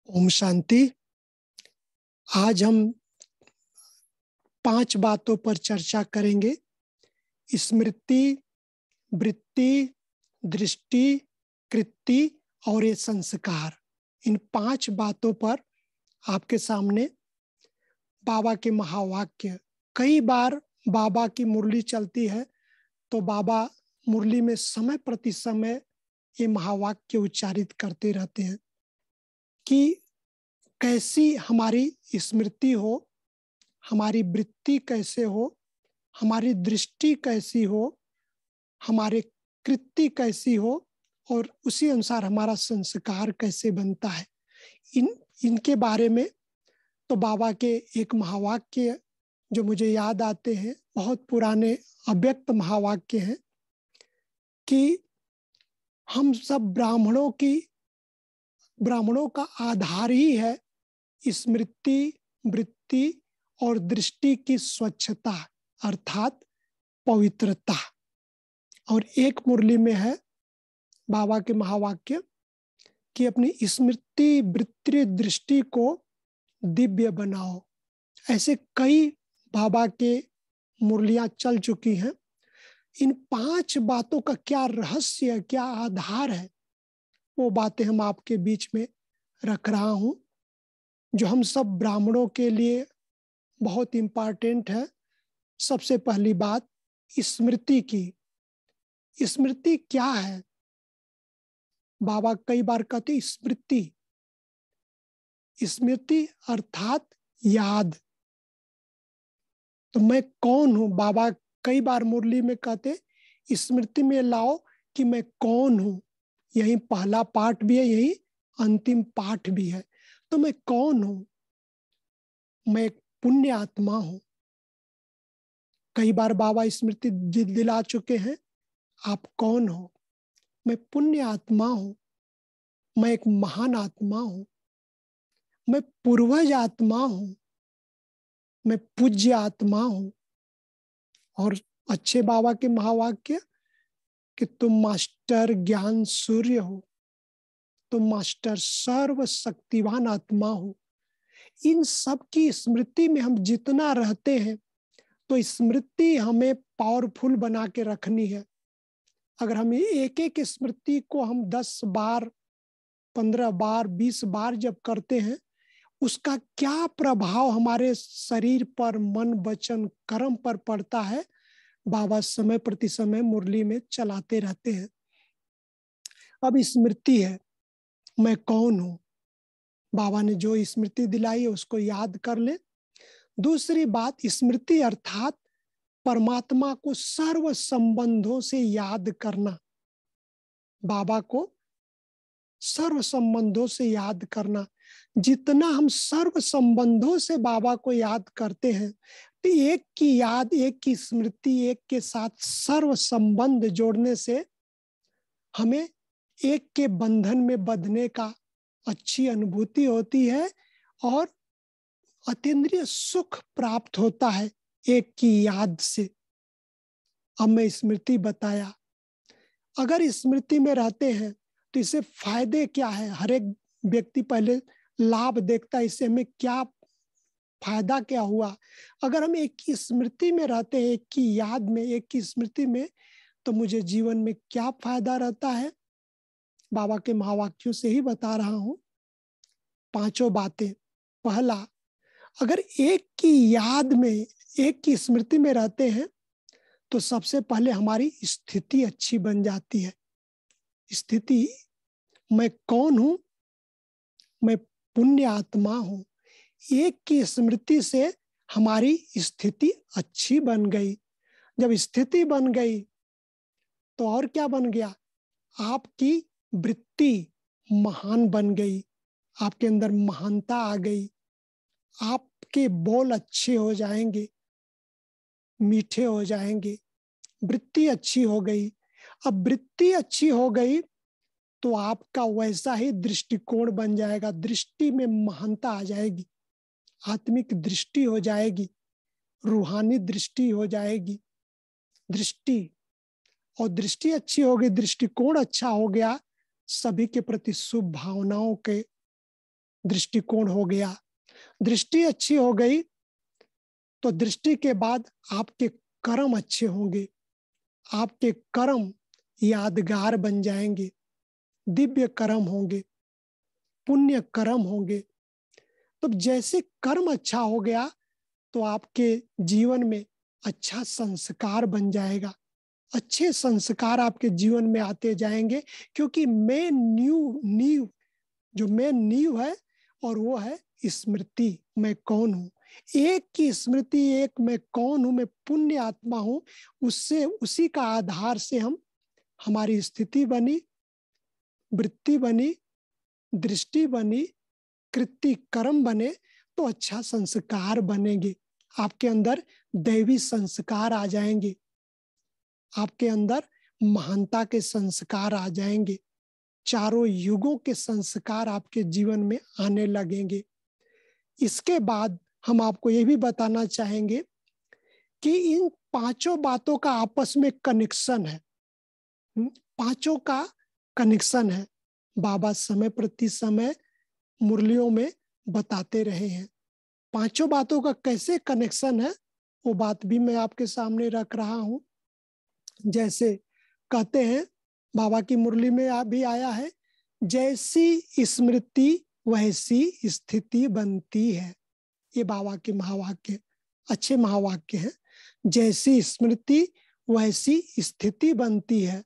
ओम शांति। आज हम 5 बातों पर चर्चा करेंगे। स्मृति, वृत्ति, दृष्टि, कृति और ये संस्कार। इन 5 बातों पर आपके सामने बाबा के महावाक्य। कई बार बाबा की मुरली चलती है तो बाबा मुरली में समय प्रति समय ये महावाक्य उच्चारित करते रहते हैं कि कैसी हमारी स्मृति हो, हमारी वृत्ति कैसे हो, हमारी दृष्टि कैसी हो, हमारे कृति कैसी हो और उसी अनुसार हमारा संस्कार कैसे बनता है। इनके बारे में तो बाबा के एक महावाक्य जो मुझे याद आते हैं, बहुत पुराने अव्यक्त महावाक्य हैं कि हम सब ब्राह्मणों का आधार ही है स्मृति, वृत्ति और दृष्टि की स्वच्छता अर्थात पवित्रता। और एक मुरली में है बाबा के महावाक्य कि अपनी स्मृति, वृत्ति, दृष्टि को दिव्य बनाओ। ऐसे कई बाबा के मुरलियां चल चुकी हैं। इन 5 बातों का क्या रहस्य, क्या आधार है, वो बातें हम आपके बीच में रख रहा हूं, जो हम सब ब्राह्मणों के लिए बहुत इंपॉर्टेंट है। सबसे पहली बात स्मृति की। स्मृति क्या है? बाबा कई बार कहते स्मृति अर्थात याद। तो मैं कौन हूं? बाबा कई बार मुरली में कहते स्मृति में लाओ कि मैं कौन हूं। यही पहला पाठ भी है, यही अंतिम पाठ भी है। तो मैं कौन हूं? मैं एक पुण्य आत्मा हूं। कई बार बाबा स्मृति दिला चुके हैं, आप कौन हो? मैं पुण्य आत्मा हूं, मैं एक महान आत्मा हूं, मैं पूर्वज आत्मा हूं, मैं पूज्य आत्मा हूं। और अच्छे बाबा के महावाक्य कि तुम मास्टर ज्ञान सूर्य हो, तुम मास्टर सर्वशक्तिवान आत्मा हो। इन सब की स्मृति में हम जितना रहते हैं तो स्मृति हमें पावरफुल बना के रखनी है। अगर हम एक एक स्मृति को हम 10 बार, 15 बार, 20 बार जब करते हैं, उसका क्या प्रभाव हमारे शरीर पर, मन, वचन, कर्म पर पड़ता है, बाबा समय प्रति समय मुरली में चलाते रहते हैं। अब स्मृति है, मैं कौन हूं। बाबा ने जो स्मृति दिलाई है उसको याद कर ले। दूसरी बात, स्मृति अर्थात परमात्मा को सर्व संबंधों से याद करना। बाबा को सर्व संबंधों से याद करना। जितना हम सर्व संबंधों से बाबा को याद करते हैं, तो एक की याद, एक की स्मृति, एक के साथ सर्व संबंध जोड़ने से हमें एक के बंधन में बंधने का अच्छी अनुभूति होती है और अतीन्द्रिय सुख प्राप्त होता है एक की याद से। अब मैं स्मृति बताया। अगर स्मृति में रहते हैं तो इससे फायदे क्या है? हर एक व्यक्ति पहले लाभ देखता है, इससे हमें क्या फायदा, क्या हुआ। अगर हम एक की स्मृति में रहते हैं, एक की याद में, एक की स्मृति में, तो मुझे जीवन में क्या फायदा रहता है? बाबा के महावाक्यों से ही बता रहा हूं 5 बातें। पहला, अगर एक की याद में, एक की स्मृति में रहते हैं तो सबसे पहले हमारी स्थिति अच्छी बन जाती है। स्थिति, मैं कौन हूं? मैं पुण्य आत्मा हूं। एक की स्मृति से हमारी स्थिति अच्छी बन गई। जब स्थिति बन गई तो और क्या बन गया? आपकी वृत्ति महान बन गई, आपके अंदर महानता आ गई, आपके बोल अच्छे हो जाएंगे, मीठे हो जाएंगे। वृत्ति अच्छी हो गई। अब वृत्ति अच्छी हो गई तो आपका वैसा ही दृष्टिकोण बन जाएगा। दृष्टि में महानता आ जाएगी, आत्मिक दृष्टि हो जाएगी, रूहानी दृष्टि हो जाएगी। दृष्टि और दृष्टि अच्छी हो गई, दृष्टिकोण अच्छा हो गया, सभी के प्रति शुभ भावनाओं के दृष्टिकोण हो गया। दृष्टि अच्छी हो गई तो दृष्टि के बाद आपके कर्म अच्छे होंगे, आपके कर्म यादगार बन जाएंगे, दिव्य कर्म होंगे, पुण्य कर्म होंगे। तो जैसे कर्म अच्छा हो गया तो आपके जीवन में अच्छा संस्कार बन जाएगा, अच्छे संस्कार आपके जीवन में आते जाएंगे, क्योंकि मेन नींव जो मेन नींव है और वो है स्मृति, मैं कौन हूँ। एक की स्मृति, एक मैं कौन हूँ, मैं पुण्य आत्मा हूँ, उससे उसी का आधार से हमारी स्थिति बनी, वृत्ति बनी, दृष्टि बनी, कृति कर्म बने तो अच्छा संस्कार बनेंगे। आपके अंदर दैवी संस्कार आ जाएंगे, आपके अंदर महानता के संस्कार आ जाएंगे, चारों युगों के संस्कार आपके जीवन में आने लगेंगे। इसके बाद हम आपको ये भी बताना चाहेंगे कि इन पांचों बातों का आपस में कनेक्शन है। पांचों का कनेक्शन है। बाबा समय प्रति समय मुरलियों में बताते रहे हैं। पांचों बातों का कैसे कनेक्शन है वो बात भी मैं आपके सामने रख रहा हूं। जैसे कहते हैं, बाबा की मुरली में भी आया है, जैसी स्मृति वैसी स्थिति बनती है। ये बाबा के महावाक्य, अच्छे महावाक्य हैं। जैसी स्मृति वैसी स्थिति बनती है,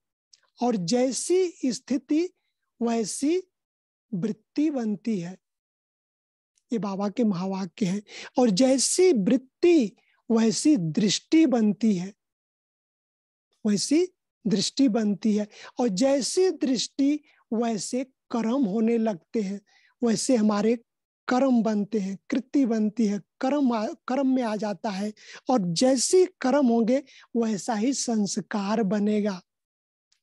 और जैसी स्थिति वैसी वृत्ति बनती है। ये बाबा के महावाक्य हैं। और जैसी वृत्ति वैसी दृष्टि बनती है, वैसी दृष्टि बनती है। और जैसी दृष्टि वैसे कर्म होने लगते हैं, वैसे हमारे कर्म बनते हैं, कृति बनती है, कर्म में आ जाता है। और जैसी कर्म होंगे वैसा ही संस्कार बनेगा।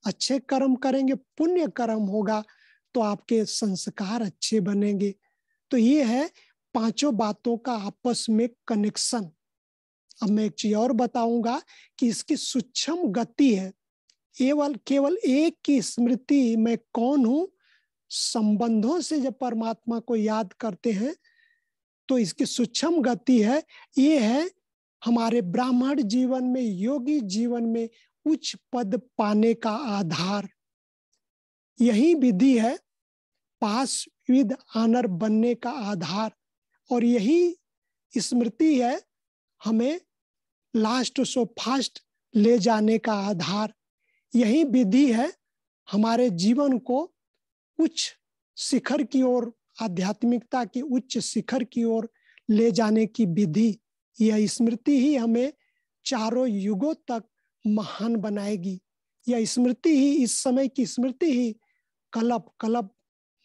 अच्छे कर्म करेंगे, पुण्य कर्म होगा तो आपके संस्कार अच्छे बनेंगे। तो ये है पांचों बातों का आपस में कनेक्शन। अब मैं एक चीज और बताऊंगा कि इसकी सूक्ष्म गति है। केवल एक की स्मृति, मैं कौन हूं, संबंधों से जब परमात्मा को याद करते हैं तो इसकी सूक्ष्म गति है। ये है हमारे ब्राह्मण जीवन में, योगी जीवन में उच्च पद पाने का आधार। यही विधि है पास विद ऑनर बनने का आधार। और यही स्मृति है हमें लास्ट सो फास्ट ले जाने का आधार। यही विधि है हमारे जीवन को उच्च शिखर की ओर, आध्यात्मिकता की उच्च शिखर की ओर ले जाने की विधि। यह स्मृति ही हमें चारों युगों तक महान बनाएगी। यह स्मृति ही, इस समय की स्मृति ही कलप कलप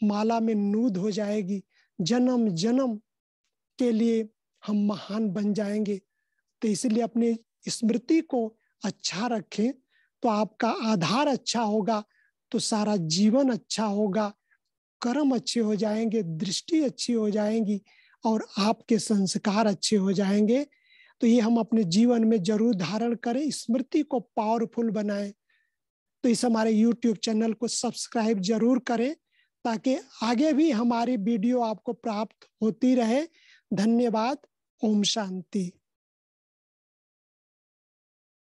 माला में नूद हो जाएगी। जन्म जन्म के लिए हम महान बन जाएंगे। तो इसलिए अपनी स्मृति को अच्छा रखें तो आपका आधार अच्छा होगा, तो सारा जीवन अच्छा होगा, कर्म अच्छे हो जाएंगे, दृष्टि अच्छी हो जाएंगी और आपके संस्कार अच्छे हो जाएंगे। तो ये हम अपने जीवन में जरूर धारण करें, स्मृति को पावरफुल बनाएं। तो इस हमारे YouTube चैनल को सब्सक्राइब जरूर करें ताकि आगे भी हमारी वीडियो आपको प्राप्त होती रहे। धन्यवाद। ओम शांति।